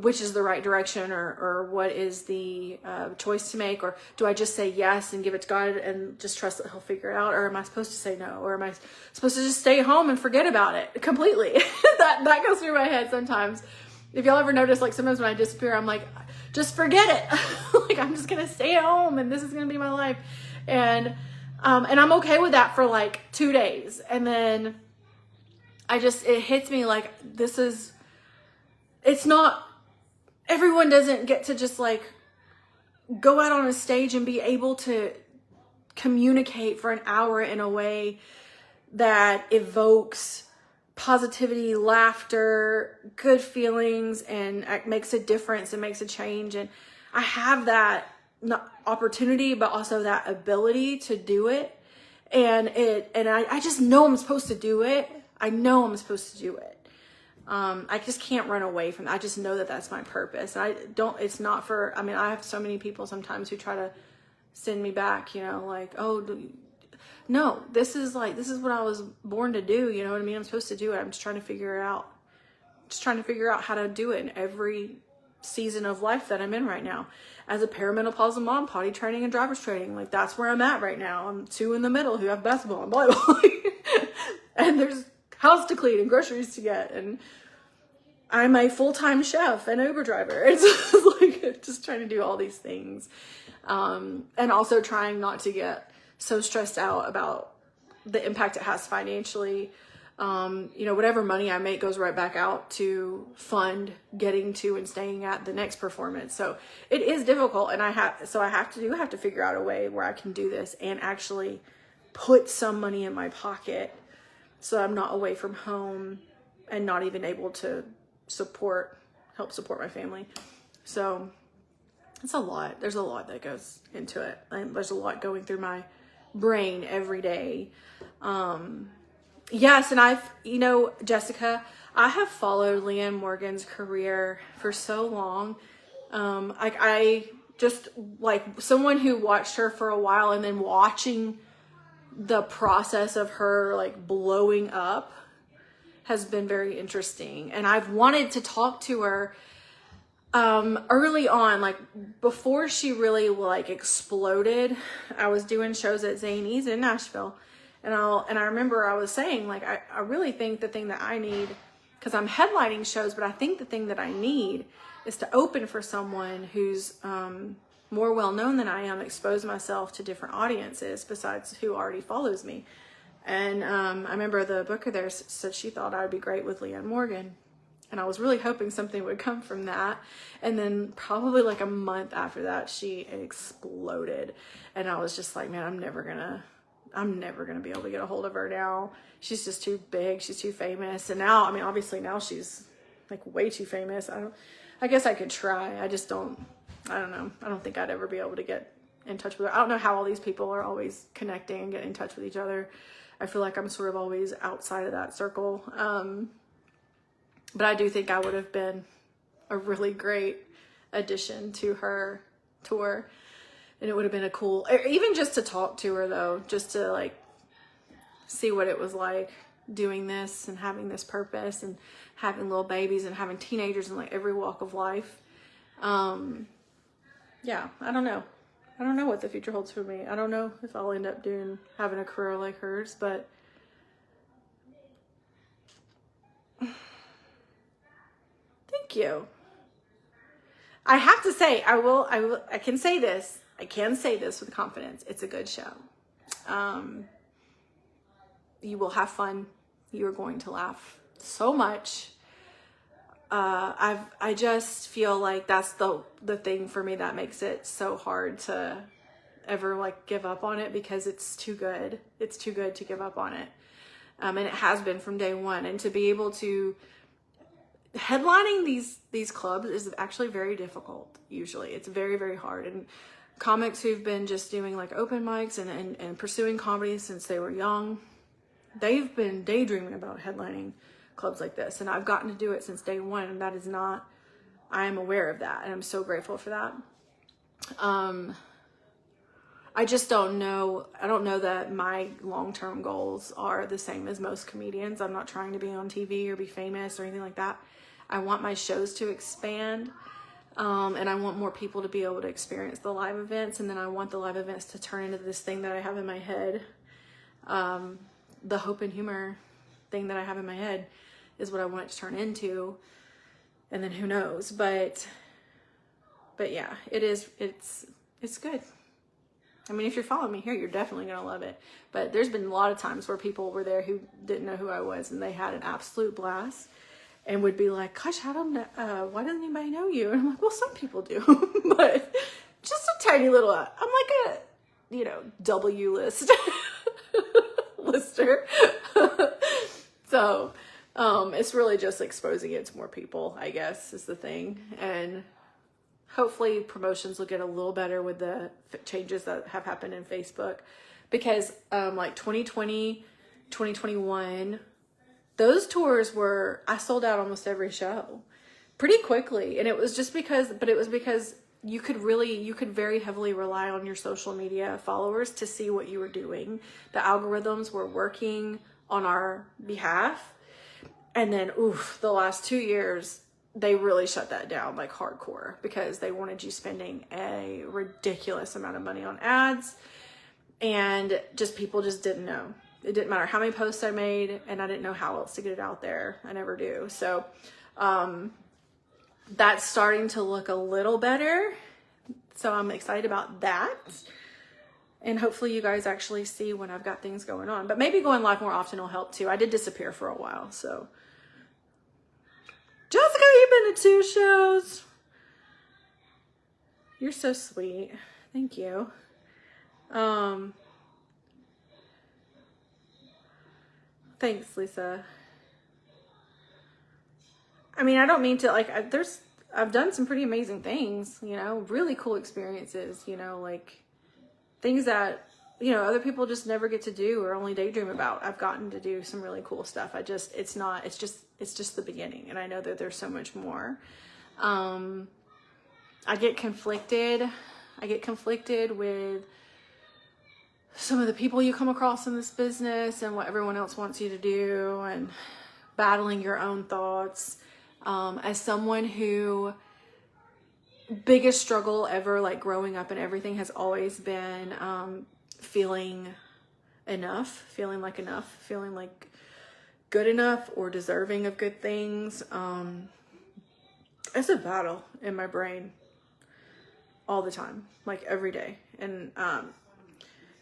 which is the right direction or what is the choice to make, or do I just say yes and give it to God and just trust that he'll figure it out, or am I supposed to say no, or am I supposed to just stay home and forget about it completely? that goes through my head sometimes. If y'all ever notice, like sometimes when I disappear, I'm like, just forget it. Like I'm just gonna stay at home and this is gonna be my life. And I'm okay with that for like 2 days. And then it hits me like it's not, everyone doesn't get to just like go out on a stage and be able to communicate for an hour in a way that evokes positivity, laughter, good feelings, and makes a difference and makes a change. And I have that opportunity, but also that ability to do it. And I just know I'm supposed to do it. I know I'm supposed to do it. I just can't run away from it. I just know that that's my purpose. And it's not for, I mean, I have so many people sometimes who try to send me back, you know, like, oh, no, this is what I was born to do. You know what I mean? I'm supposed to do it. I'm just trying to figure it out. Just trying to figure out how to do it in every season of life that I'm in right now. As a perimenopausal mom, potty training and driver's training, like that's where I'm at right now. I'm two in the middle who have basketball and volleyball. And there's house to clean and groceries to get. And I'm a full-time chef and Uber driver. It's like just trying to do all these things. And also trying not to get so stressed out about the impact it has financially. You know, whatever money I make goes right back out to fund getting to and staying at the next performance. So it is difficult. And I have to figure out a way where I can do this and actually put some money in my pocket so I'm not away from home and not even able to help support my family. So it's a lot. There's a lot that goes into it. And there's a lot going through my brain every day. Yes. And you know, Jessica, I have followed Leanne Morgan's career for so long. I just like someone who watched her for a while and then watching the process of her like blowing up has been very interesting. And I've wanted to talk to her early on, like before she really like exploded. I was doing shows at Zany's in Nashville, and I remember I was saying like I really think the thing that I need, because I'm headlining shows, but I think the thing that I need is to open for someone who's more well known than I am, expose myself to different audiences besides who already follows me. And I remember the booker there said she thought I would be great with Leanne Morgan. And I was really hoping something would come from that. And then probably like a month after that, she exploded. And I was just like, man, I'm never gonna be able to get a hold of her now. She's just too big. She's too famous. And now, I mean, obviously now she's like way too famous. I guess I could try. I don't know. I don't think I'd ever be able to get in touch with her. I don't know how all these people are always connecting and getting in touch with each other. I feel like I'm sort of always outside of that circle. But I do think I would have been a really great addition to her tour. And it would have been a cool, even just to talk to her though, just to like see what it was like doing this and having this purpose and having little babies and having teenagers in like every walk of life. Yeah, I don't know. I don't know what the future holds for me. I don't know if I'll end up having a career like hers, but thank you. I have to say, I can say this. I can say this with confidence. It's a good show. You will have fun. You're going to laugh so much. I just feel like that's the thing for me that makes it so hard to ever like give up on it, because it's too good. It's too good to give up on it. And it has been from day one. And to be able to headlining these clubs is actually very difficult. Usually it's very, very hard. And comics who've been just doing like open mics and pursuing comedy since they were young, they've been daydreaming about headlining clubs like this. And I've gotten to do it since day one. And that is not, I am aware of that. And I'm so grateful for that. I just don't know. I don't know that my long-term goals are the same as most comedians. I'm not trying to be on TV or be famous or anything like that. I want my shows to expand. And I want more people to be able to experience the live events. And then I want the live events to turn into this thing that I have in my head. The hope and humor thing that I have in my head is what I want it to turn into. And then who knows, but yeah, it's good. I mean, if you're following me here, you're definitely going to love it. But there's been a lot of times where people were there who didn't know who I was, and they had an absolute blast and would be like, gosh, why doesn't anybody know you? And I'm like, well, some people do, but just a tiny little, I'm like a, W list lister. So, it's really just exposing it to more people, I guess, is the thing. And hopefully promotions will get a little better with the changes that have happened in Facebook, because like 2020, 2021, those tours were, I sold out almost every show pretty quickly. And it was just because, but it was because you could very heavily rely on your social media followers to see what you were doing. The algorithms were working on our behalf. And then, the last 2 years, they really shut that down like hardcore because they wanted you spending a ridiculous amount of money on ads. And people just didn't know. It didn't matter how many posts I made, and I didn't know how else to get it out there. I never do. So that's starting to look a little better. So I'm excited about that. And hopefully you guys actually see when I've got things going on. But maybe going live more often will help too. I did disappear for a while. So Jessica, you've been to 2 shows. You're so sweet. Thank you. Thanks, Lisa. I mean, I don't mean to, like, I've done some pretty amazing things, you know, really cool experiences, you know, like things that, you know, other people just never get to do or only daydream about. I've gotten to do some really cool stuff. It's just the beginning. And I know that there's so much more. I get conflicted with some of the people you come across in this business and what everyone else wants you to do, and battling your own thoughts. As someone who, biggest struggle ever, like growing up and everything, has always been feeling like good enough or deserving of good things. It's a battle in my brain all the time, like every day. And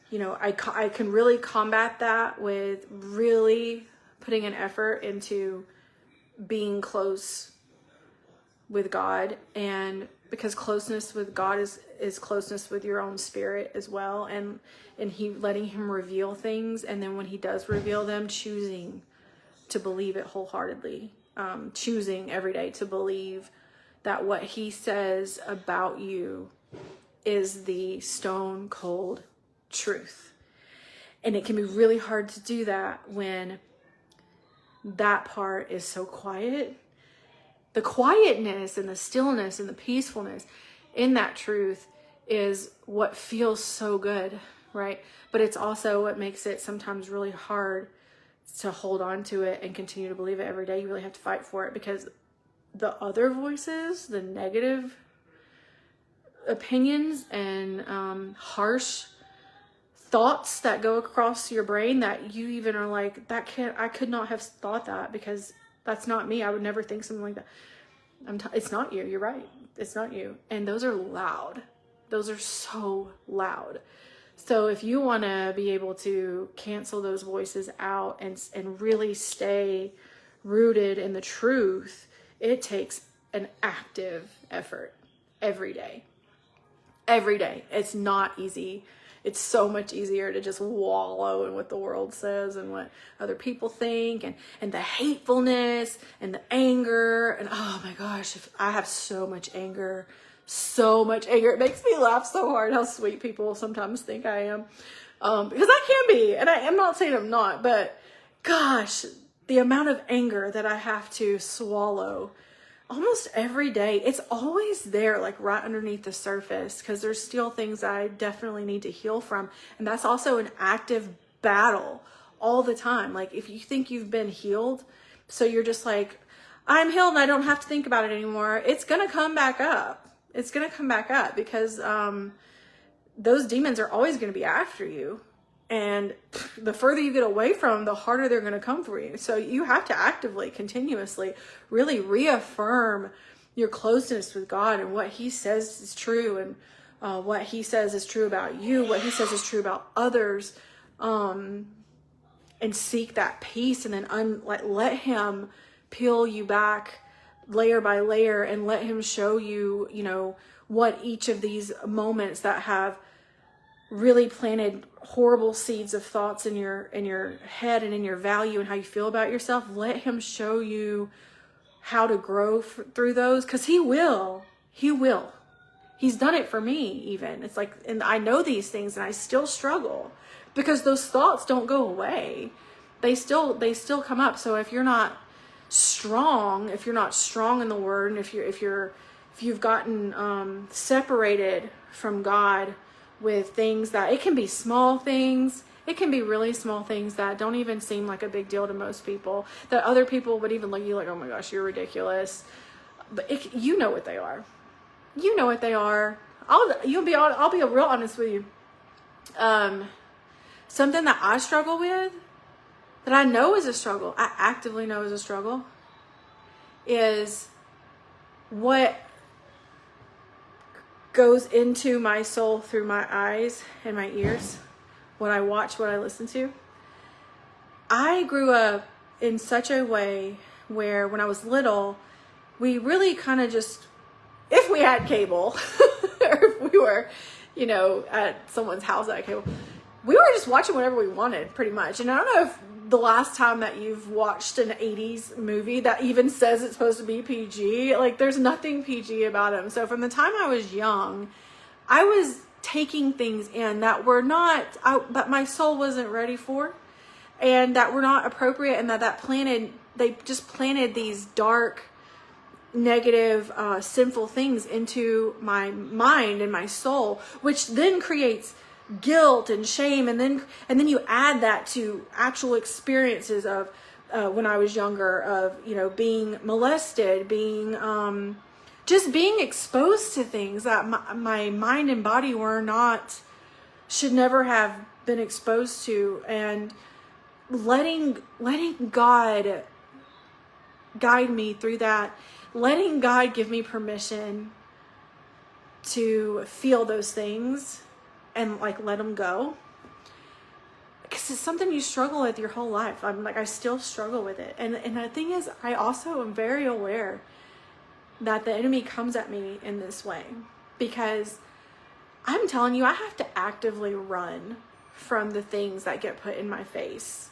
you know, I can really combat that with really putting an effort into being close with God, and because closeness with God is closeness with your own spirit as well, and letting him reveal things, and then when he does reveal them, choosing to believe it wholeheartedly, choosing every day to believe that what he says about you is the stone cold truth. And it can be really hard to do that when that part is so quiet. The quietness and the stillness and the peacefulness in that truth is what feels so good, right? But it's also what makes it sometimes really hard to hold on to it and continue to believe it every day. You really have to fight for it, because the other voices, the negative opinions and harsh thoughts that go across your brain that you even are like, I could not have thought that, because that's not me. I would never think something like that. It's not you. You're right. It's not you. And those are loud. Those are so loud. So if you want to be able to cancel those voices out and really stay rooted in the truth, it takes an active effort every day. Every day. It's not easy. It's so much easier to just wallow in what the world says and what other people think, and the hatefulness and the anger. And oh my gosh, I have so much anger. It makes me laugh so hard how sweet people sometimes think I am. Because I can be, and I'm not saying I'm not, but gosh, the amount of anger that I have to swallow almost every day, it's always there, like right underneath the surface, because there's still things I definitely need to heal from. And that's also an active battle all the time. Like if you think you've been healed, so you're just like, I'm healed and I don't have to think about it anymore, it's going to come back up. It's going to come back up, because those demons are always going to be after you. And the further you get away from them, the harder they're going to come for you. So you have to actively, continuously, really reaffirm your closeness with God and what he says is true, and what he says is true about you, what he says is true about others, and seek that peace, and then let him peel you back layer by layer, and let him show you, you know, what each of these moments that have really planted horrible seeds of thoughts in your head and in your value and how you feel about yourself. Let him show you how to grow through those, because he will. He's done it for me even. It's like, and I know these things and I still struggle. because those thoughts don't go away. They still come up. So if you're not strong, if you're not strong in the word, and if you've gotten separated from God with things that, it can be small things, it can be really small things that don't even seem like a big deal to most people, that other people would even look at you like, oh my gosh, you're ridiculous. But you know what they are. You know what they are. I'll be real honest with you. Something that I struggle with, that I know is a struggle, I actively know is a struggle, is what goes into my soul through my eyes and my ears, what I watch, what I listen to. I grew up in such a way where when I was little, we really kind of just, if we had cable, or if we were, at someone's house that had cable, we were just watching whatever we wanted, pretty much. And I don't know if the last time that you've watched an 80s movie that even says it's supposed to be PG, like there's nothing PG about them. So from the time I was young, I was taking things in that were not, that my soul wasn't ready for, and that were not appropriate, and they just planted these dark, negative, sinful things into my mind and my soul, which then creates guilt and shame, and then you add that to actual experiences of when I was younger, of being molested, being just being exposed to things that my mind and body should never have been exposed to, and letting God guide me through that, letting God give me permission to feel those things and let them go, because it's something you struggle with your whole life. I still struggle with it, and the thing is, I also am very aware that the enemy comes at me in this way, because I'm telling you, I have to actively run from the things that get put in my face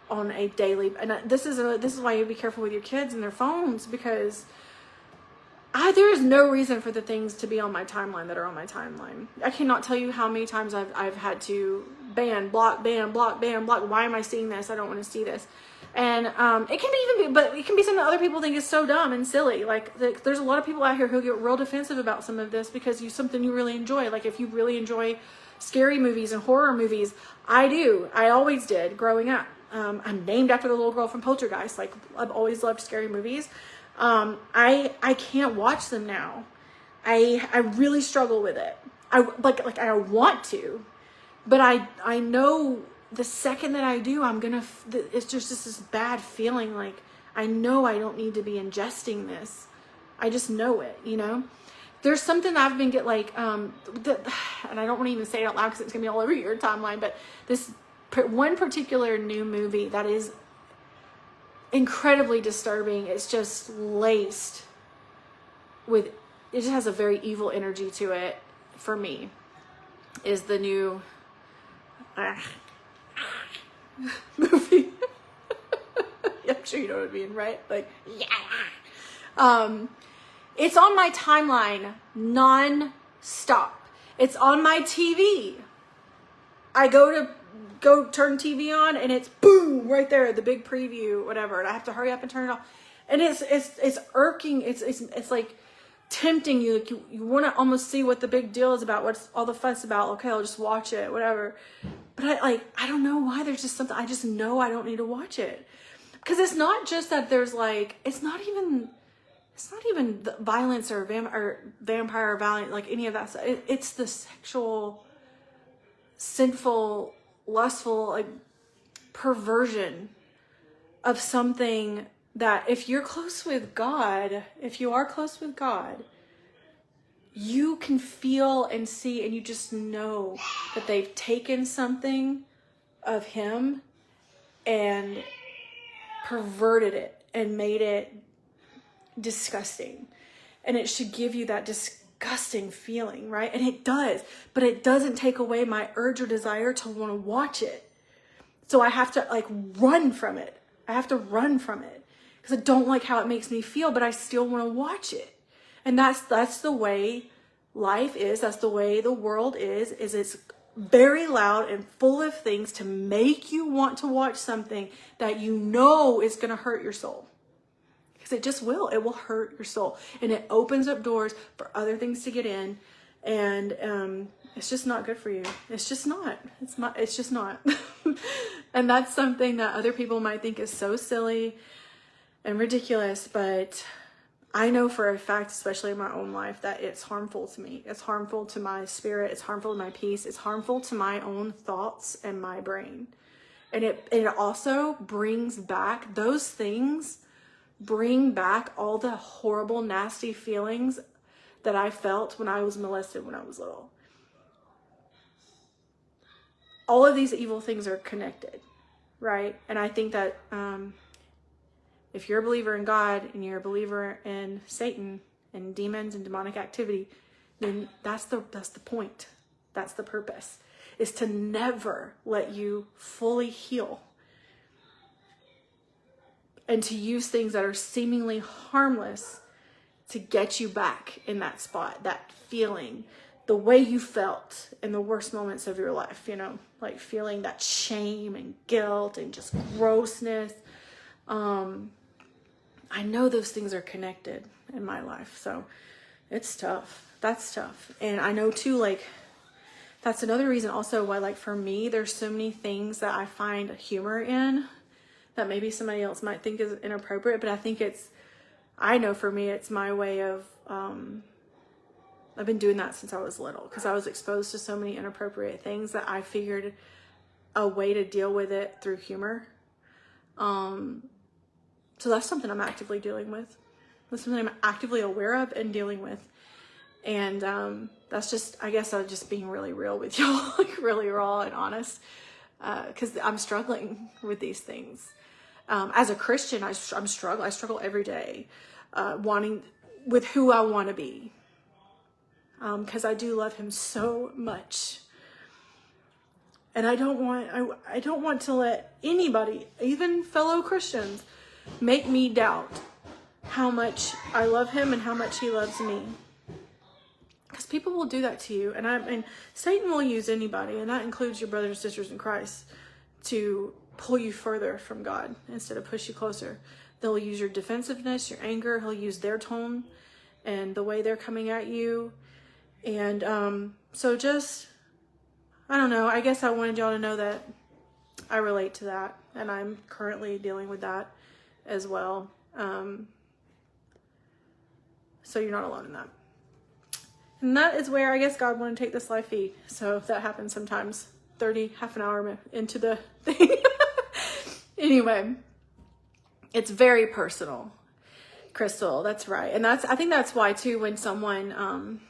on a daily. And this is why you be careful with your kids and their phones, because there is no reason for the things to be on my timeline that are on my timeline. I cannot tell you how many times I've had to block. Why am I seeing this? I don't want to see this. And it can be something that other people think is so dumb and silly. There's a lot of people out here who get real defensive about some of this because something you really enjoy. Like if you really enjoy scary movies and horror movies, I do. I always did growing up. I'm named after the little girl from Poltergeist. I've always loved scary movies. I can't watch them now. I really struggle with it. I want to, but I know the second that I do, it's just this bad feeling. I know I don't need to be ingesting this. I just know it, There's something that I've been and I don't want to even say it out loud because it's gonna be all over your timeline, but this one particular new movie that is incredibly disturbing. It's just laced with, it just has a very evil energy to it for me, is the new movie. I'm sure you know what I mean, right? It's on my timeline non-stop. It's on my TV. I go turn TV on and it's boom right there, the big preview, whatever, and I have to hurry up and turn it off. And it's irking. It's like tempting you. You want to almost see what the big deal is about, what's all the fuss about. Okay, I'll just watch it, whatever. But I don't know why. There's just something, I just know I don't need to watch it, because it's not just that there's it's not even the violence or vampire violence, any of that stuff. It's the sexual, sinful, lustful perversion of something that if you are close with God, you can feel and see, and you just know that they've taken something of Him and perverted it and made it disgusting. And it should give you that disgusting feeling, right? And it does, but it doesn't take away my urge or desire to want to watch it. So I have to run from it. Because I don't like how it makes me feel, but I still want to watch it. And that's the way life is. That's the way the world is it's very loud and full of things to make you want to watch something that you know is going to hurt your soul. Because it just will. It will hurt your soul. And it opens up doors for other things to get in. And it's just not good for you. It's just not. It's just not. And that's something that other people might think is so silly and ridiculous. But I know for a fact, especially in my own life, that it's harmful to me. It's harmful to my spirit. It's harmful to my peace. It's harmful to my own thoughts and my brain. And it also brings back, those things bring back all the horrible, nasty feelings that I felt when I was molested when I was little. All of these evil things are connected, right? And I think that if you're a believer in God and you're a believer in Satan and demons and demonic activity, then that's the point. That's the purpose, is to never let you fully heal and to use things that are seemingly harmless to get you back in that spot, that feeling, the way you felt in the worst moments of your life, you know, like feeling that shame and guilt and just grossness. I know those things are connected in my life, so it's tough. That's tough. And I know too, like, that's another reason also why, like, for me, there's so many things that I find humor in that maybe somebody else might think is inappropriate, but I know for me, it's my way of, I've been doing that since I was little, because I was exposed to so many inappropriate things that I figured a way to deal with it through humor. So that's something I'm actively dealing with. That's something I'm actively aware of and dealing with. And that's just, I guess I'm just being really real with y'all, like really raw and honest, because I'm struggling with these things. As a Christian, I struggle every day, wanting with who I want to be, because I do love him so much. And I don't want to let anybody, even fellow Christians, make me doubt how much I love him and how much he loves me. Because people will do that to you. And Satan will use anybody, and that includes your brothers and sisters in Christ, to pull you further from God instead of push you closer. They'll use your defensiveness, your anger. He'll use their tone and the way they're coming at you. And so just, I don't know. I guess I wanted y'all to know that I relate to that, and I'm currently dealing with that as well. So you're not alone in that. And that is where I guess God wanted to take this live feed. So that happens sometimes, half an hour into the thing. Anyway, it's very personal, Crystal. That's right. And I think that's why too, when someone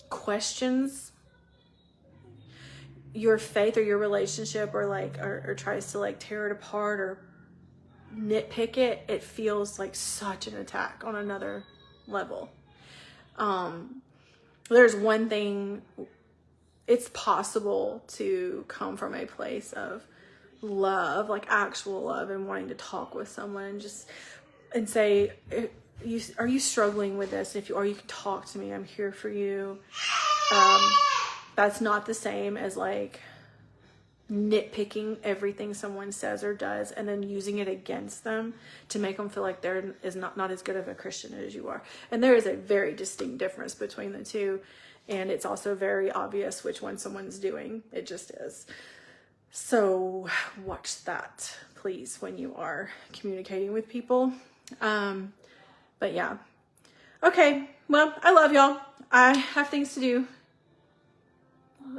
questions your faith or your relationship, or tries to like tear it apart or nitpick it, it feels like such an attack on another level. There's one thing, it's possible to come from a place of love, like actual love, and wanting to talk with someone and say, are you struggling with this? Or you can talk to me, I'm here for you. That's not the same as like nitpicking everything someone says or does and then using it against them to make them feel like they're not as good of a Christian as you are. And there is a very distinct difference between the two. And it's also very obvious which one someone's doing. It just is. So watch that, please, when you are communicating with people. But yeah. Okay. Well, I love y'all. I have things to do.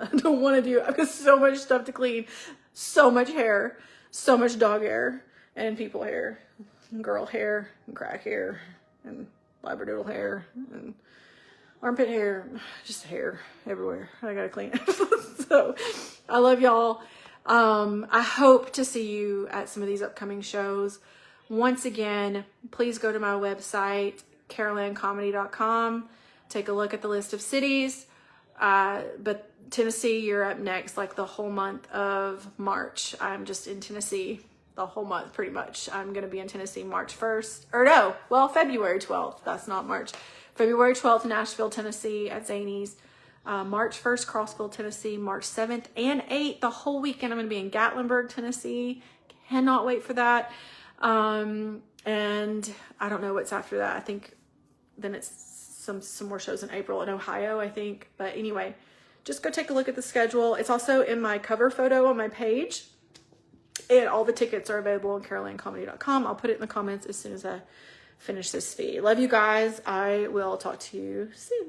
I don't want to do. I've got so much stuff to clean, so much hair, so much dog hair and people hair, and girl hair and crack hair and labradoodle hair and armpit hair, just hair everywhere. I gotta clean it. So I love y'all. I hope to see you at some of these upcoming shows. Once again, please go to my website, carolanncomedy.com. Take a look at the list of cities. But Tennessee, you're up next, like the whole month of March. I'm just in Tennessee the whole month, pretty much. I'm going to be in Tennessee March 1st, February 12th. That's not March. February 12th, Nashville, Tennessee at Zanies. March 1st, Crossville, Tennessee. March 7th and 8th, the whole weekend, I'm going to be in Gatlinburg, Tennessee. Cannot wait for that. And I don't know what's after that. I think then it's some more shows in April in Ohio, I think. But anyway, just go take a look at the schedule. It's also in my cover photo on my page. And all the tickets are available on carolinecomedy.com. I'll put it in the comments as soon as I finish this feed. Love you guys. I will talk to you soon.